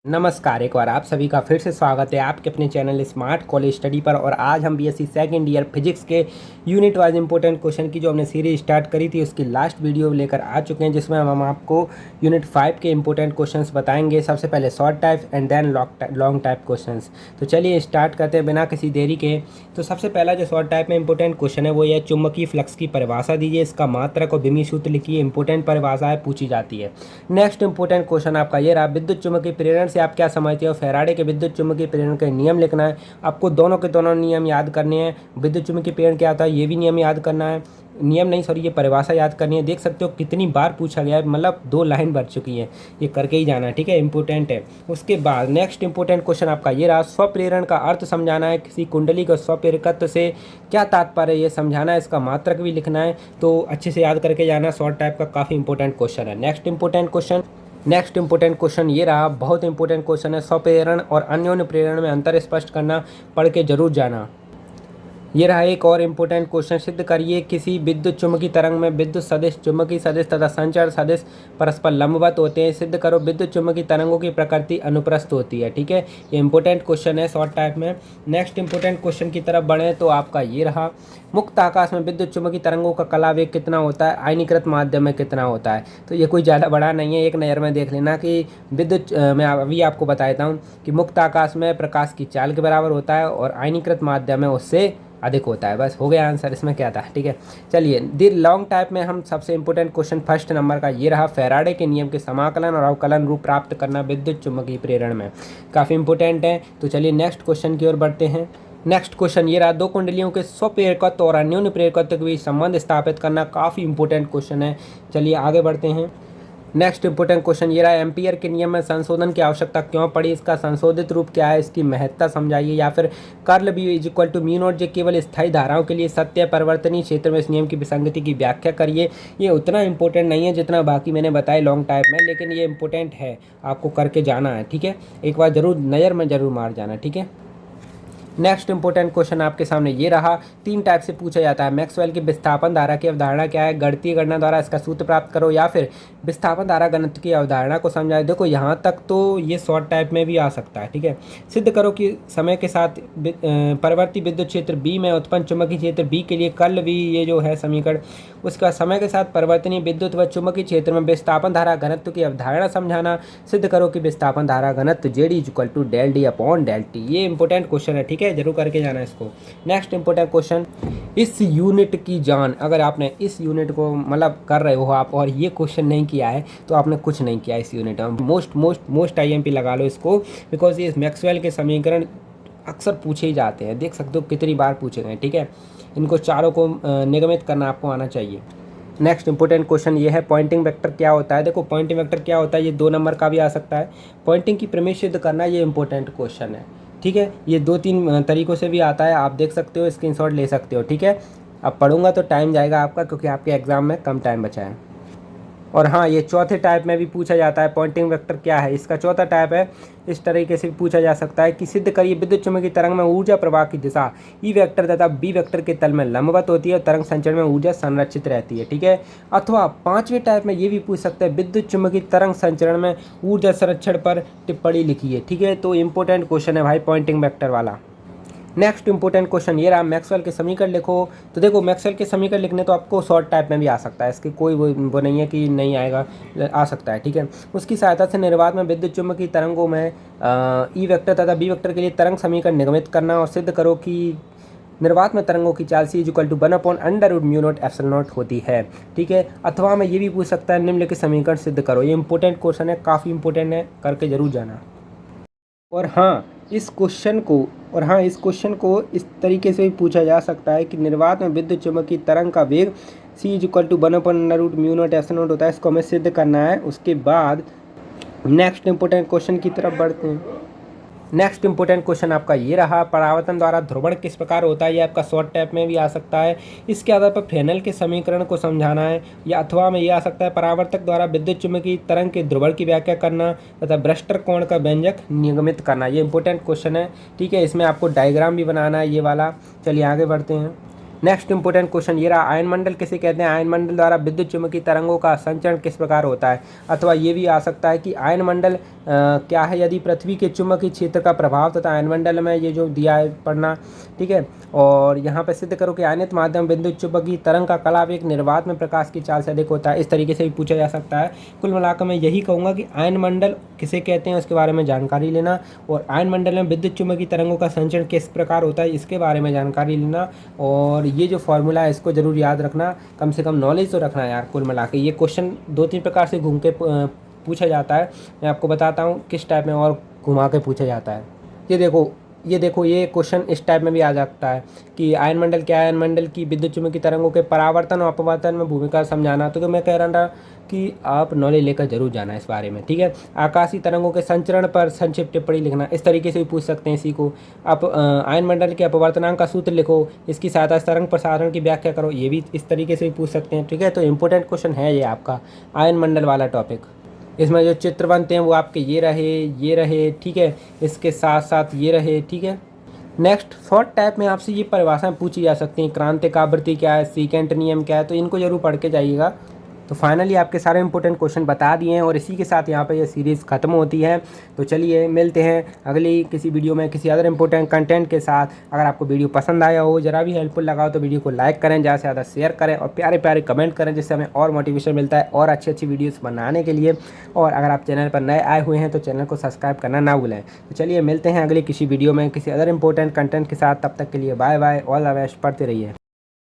नमस्कार, एक बार आप सभी का फिर से स्वागत है आपके अपने चैनल स्मार्ट कॉलेज स्टडी पर। और आज हम बीएससी सेकेंड ईयर फिजिक्स के यूनिट वाइज इंपॉर्टेंट क्वेश्चन की जो हमने सीरीज स्टार्ट करी थी उसकी लास्ट वीडियो लेकर आ चुके हैं, जिसमें हम आपको यूनिट 5 के इंपॉर्टेंट क्वेश्चंस बताएंगे। सबसे पहले short type and then long type questions. तो चलिए स्टार्ट करते हैं बिना किसी देरी के। तो सबसे पहला जो शॉर्ट टाइप में इंपॉर्टेंट क्वेश्चन है वो ये चुंबकीय फ्लक्स की परिभाषा दीजिए, इसका मात्रक और बिमी सूत्र लिखिए। इंपॉर्टेंट परिभाषाएं पूछी जाती है। नेक्स्ट इंपॉर्टेंट क्वेश्चन आपका ये रहा, विद्युत चुंबकीय प्रेरण से आप क्या समझते हो। फैराडे के विद्युत चुम्बकीय प्रेरण के नियम लिखना है। आपको दोनों के दोनों नियम याद करने हैं। विद्युत चुम्बकीय प्रेरण क्या होता है ये भी नियम याद करना है। नियम नहीं सॉरी, ये परिभाषा याद करनी है। देख सकते हो कितनी बार पूछा गया है, मतलब 2 लाइन भर चुकी है। ये करके ही जाना है, ठीक है, इंपॉर्टेंट है। उसके बाद नेक्स्ट इंपॉर्टेंट क्वेश्चन आपका ये रहा, स्वप्रेरण का अर्थ समझाना है। किसी कुंडली का स्वप्रेरकत्व से क्या तात्पर्य है ये समझाना है। इसका मात्रक भी लिखना है, तो अच्छे से याद करके जाना। शॉर्ट टाइप का काफ़ी इंपॉर्टेंट क्वेश्चन है। नेक्स्ट इंपॉर्टेंट क्वेश्चन ये रहा, बहुत इंपॉर्टेंट क्वेश्चन है। स्वप्रेरण और अन्योन्य प्रेरण में अंतर स्पष्ट करना, पढ़ के जरूर जाना। ये रहा एक और इम्पोर्टेंट क्वेश्चन, सिद्ध करिए किसी विद्युत चुम्बकीय तरंग में विद्युत सदिश, चुम्बकीय सदिश तथा संचरण सदिश परस्पर लंबवत होते हैं। सिद्ध करो विद्युत चुम्बकीय तरंगों की प्रकृति अनुप्रस्थ होती है। ठीक है, ये इंपॉर्टेंट क्वेश्चन है शॉर्ट टाइप में। नेक्स्ट इंपॉर्टेंट क्वेश्चन की तरफ बढ़े तो आपका ये रहा, मुक्त आकाश में विद्युत चुम्बकीय तरंगों का कला वेग कितना होता है, आयनीकृत माध्यम में कितना होता है। तो ये कोई ज़्यादा बड़ा नहीं है, एक नज़र में देख लेना कि विद्युत मैं अभी आपको बता देता हूँ कि मुक्त आकाश में प्रकाश की चाल के बराबर होता है और आयनीकृत माध्यम में उससे अधिक होता है। बस हो गया आंसर, इसमें क्या था। ठीक है, चलिए दी लॉन्ग टाइप में हम सबसे इंपॉर्टेंट क्वेश्चन फर्स्ट नंबर का ये रहा, फैराडे के नियम के समाकलन और अवकलन रूप प्राप्त करना विद्युत चुम्बकीय प्रेरण में। काफ़ी इंपॉर्टेंट है। तो चलिए नेक्स्ट क्वेश्चन की ओर बढ़ते हैं। नेक्स्ट क्वेश्चन ये रहा, दो कुंडलियों के स्वप्रेरकत्व और अन्योन्य प्रेरकत्व के बीच संबंध स्थापित करना। काफ़ी इंपॉर्टेंट क्वेश्चन है। चलिए आगे बढ़ते हैं। नेक्स्ट इंपॉर्टेंट क्वेश्चन ये रहा, एम्पियर के नियम में संशोधन की आवश्यकता क्यों पड़ी, इसका संशोधित रूप क्या है, इसकी महत्ता समझाइए। या फिर curl B is equal to mu nought J केवल स्थायी धाराओं के लिए सत्य है, परिवर्तनीय क्षेत्र में इस नियम की विसंगति की व्याख्या करिए। ये उतना इंपॉर्टेंट नहीं है जितना बाकी मैंने बताया लॉन्ग टाइप में, लेकिन ये इंपॉर्टेंट है, आपको करके जाना है। ठीक है, एक बार जरूर नज़र में जरूर मार जाना। ठीक है, नेक्स्ट इंपॉर्टेंट क्वेश्चन आपके सामने ये रहा, 3 टाइप से पूछा जाता है। मैक्सवेल की विस्थापन धारा की अवधारणा क्या है, गणितीय गणना द्वारा इसका सूत्र प्राप्त करो, या फिर विस्थापन धारा घनत्व की अवधारणा को समझाए। देखो यहाँ तक तो ये शॉर्ट टाइप में भी आ सकता है। ठीक है, सिद्ध करो कि समय के साथ परिवर्ती विद्युत क्षेत्र बी में उत्पन्न चुंबकीय क्षेत्र बी के लिए कर्ल बी, ये जो है समीकरण, उसका समय के साथ परिवर्तनीय विद्युत व चुंबकीय क्षेत्र में विस्थापन धारा घनत्व की अवधारणा समझाना। सिद्ध करो कि विस्थापन धारा घनत्व Z is equal to del D upon del T. ये इंपॉर्टेंट क्वेश्चन है, ठीक है, जरूर करके जाना इसको। नेक्स्ट इंपॉर्टेंट क्वेश्चन, इस यूनिट की जान, अगर आपने इस यूनिट को मतलब कर रहे हो आप और ये क्वेश्चन नहीं किया है तो आपने कुछ नहीं किया इस यूनिट में। मोस्ट आईएमपी लगा लो इसको, बिकॉज ये मैक्सवेल के समीकरण अक्सर पूछे ही जाते हैं। देख सकते हो कितनी बार पूछे गए। ठीक है, इनको चारों को निगमित करना आपको आना चाहिए। नेक्स्ट इंपॉर्टेंट क्वेश्चन ये है, पॉइंटिंग वेक्टर क्या होता है। देखो पॉइंटिंग वेक्टर क्या होता है, ये 2 नंबर का भी आ सकता है। पॉइंटिंग की प्रमेय सिद्ध करना, ये इंपॉर्टेंट क्वेश्चन है। ठीक है, ये 2-3 तरीक़ों से भी आता है, आप देख सकते हो, स्क्रीनशॉट ले सकते हो। ठीक है, अब पढ़ूंगा तो टाइम जाएगा आपका, क्योंकि आपके एग्ज़ाम में कम टाइम बचा है। और हाँ, ये चौथे टाइप में भी पूछा जाता है, पॉइंटिंग वेक्टर क्या है, इसका चौथा टाइप है। इस तरीके से भी पूछा जा सकता है कि सिद्ध करिए विद्युत चुम्बकीय तरंग में ऊर्जा प्रवाह की दिशा ई वेक्टर तथा बी वेक्टर के तल में लंबवत होती है और तरंग संचरण में ऊर्जा संरक्षित रहती है। ठीक है, अथवा 5वें टाइप में ये भी पूछ सकते हैं, विद्युत चुम्बकीय तरंग संचरण में ऊर्जा संरक्षण पर टिप्पणी लिखिए। ठीक है, तो इंपॉर्टेंट क्वेश्चन है भाई पॉइंटिंग वेक्टर वाला। नेक्स्ट इंपॉर्टेंट क्वेश्चन ये रहा, मैक्सवेल के समीकरण लिखो। तो देखो मैक्सवेल के समीकरण लिखने तो आपको शॉर्ट टाइप में भी आ सकता है, इसकी कोई वो नहीं है कि नहीं आएगा, आ सकता है। ठीक है, उसकी सहायता से निर्वात में विद्युत चुम्बकीय तरंगों में ई वेक्टर तथा बी वेक्टर के लिए तरंग समीकरण निगमित करना और सिद्ध करो कि निर्वात में तरंगों की चाल सी इक्वल टू 1/√μ0 ε0 होती है। ठीक है, अथवा में ये भी पूछ सकता है, निम्नलिखित समीकरण सिद्ध करो। ये इंपॉर्टेंट क्वेश्चन है, काफ़ी इंपॉर्टेंट है, करके जरूर जाना। और हाँ, इस क्वेश्चन को इस तरीके से भी पूछा जा सकता है कि निर्वात में विद्युत चुम्बकीय तरंग का वेग c इज इक्वल टू 1/√μ0 ε0 होता है, इसको हमें सिद्ध करना है। उसके बाद नेक्स्ट इंपॉर्टेंट क्वेश्चन की तरफ बढ़ते हैं। नेक्स्ट इंपॉर्टेंट क्वेश्चन आपका ये रहा, परावर्तन द्वारा ध्रुवण किस प्रकार होता है, ये आपका शॉर्ट टाइप में भी आ सकता है। इसके आधार पर फ्रेनेल के समीकरण को समझाना है, या अथवा में ये आ सकता है, परावर्तक द्वारा विद्युत चुम्बकीय तरंग के ध्रुवण की व्याख्या करना तथा ब्रेस्टर कोण का व्यंजक निगमित करना। ये इंपॉर्टेंट क्वेश्चन है। ठीक है, इसमें आपको डायग्राम भी बनाना है ये वाला। चलिए आगे बढ़ते हैं। नेक्स्ट इंपॉर्टेंट क्वेश्चन ये रहा, आयनमंडल किसे कहते हैं? आयनमंडल द्वारा विद्युत चुम्बकीय तरंगों का संचरण किस प्रकार होता है? अथवा ये भी आ सकता है कि आयनमंडल क्या है? यदि पृथ्वी के चुंबकीय क्षेत्र का प्रभाव तथा आयनमंडल में ये जो दिया है पढ़ना, ठीक है। और यहाँ पे सिद्ध करो कि आयनित माध्यम विद्युत चुंबकीय तरंग का कलाप एक निर्वात में प्रकाश की चाल से अधिक होता है। इस तरीके से भी पूछा जा सकता है। कुल मिलाकर मैं यही कहूँगा कि आयनमंडल किसे कहते हैं उसके बारे में जानकारी लेना, और आयनमंडल में विद्युत चुंबकीय तरंगों का संचरण किस प्रकार होता है इसके बारे में जानकारी लेना। और ये जो फॉर्मूला है इसको जरूर याद रखना, कम से कम नॉलेज तो रखना यार। कुल मिला के ये क्वेश्चन 2-3 प्रकार से घूम के पूछा जाता है। मैं आपको बताता हूँ किस टाइप में और घुमा के पूछा जाता है। ये देखो ये क्वेश्चन इस टाइप में भी आ सकता है कि आयनमंडल क्या है? आयनमंडल की विद्युत चुम्बकीय तरंगों के परावर्तन और अपवर्तन में भूमिका समझाना। तो मैं कह रहा था कि आप नॉलेज लेकर जरूर जाना इस बारे में, ठीक है। आकाशीय तरंगों के संचरण पर संक्षिप्त टिप्पणी लिखना, इस तरीके से भी पूछ सकते हैं इसी को। आप आयनमंडल के अपवर्तनांक का सूत्र लिखो, इसकी सहायता से तरंग प्रसारण की व्याख्या करो, ये भी इस तरीके से भी पूछ सकते हैं, ठीक है। तो इंपॉर्टेंट क्वेश्चन है ये आपका आयनमंडल वाला टॉपिक। इसमें जो चित्र बनते हैं वो आपके ये रहे, ठीक है। इसके साथ साथ ये रहे, ठीक है। नेक्स्ट शॉर्ट टाइप में आपसे ये परिभाषाएं पूछी जा सकती हैं। क्रांतिक आवृत्ति क्या है? सीकेंट नियम क्या है? तो इनको जरूर पढ़ के जाइएगा। तो फाइनली आपके सारे इंपॉर्टेंट क्वेश्चन बता दिए हैं, और इसी के साथ यहाँ पे ये सीरीज़ ख़त्म होती है। तो चलिए मिलते हैं अगली किसी वीडियो में किसी अदर इंपॉर्टेंट कंटेंट के साथ। अगर आपको वीडियो पसंद आया हो, ज़रा भी हेल्पफुल लगा हो, तो वीडियो को लाइक करें, ज़्यादा से ज़्यादा शेयर करें और प्यारे प्यारे कमेंट करें, जिससे हमें और मोटिवेशन मिलता है और अच्छी अच्छी वीडियोज़ बनाने के लिए। और अगर आप चैनल पर नए आए हुए हैं तो चैनल को सब्सक्राइब करना ना भूलें। तो चलिए मिलते हैं अगली किसी वीडियो में किसी अदर इंपॉर्टेंट कंटेंट के साथ। तब तक के लिए bye bye, all the best, पढ़ते रहिए।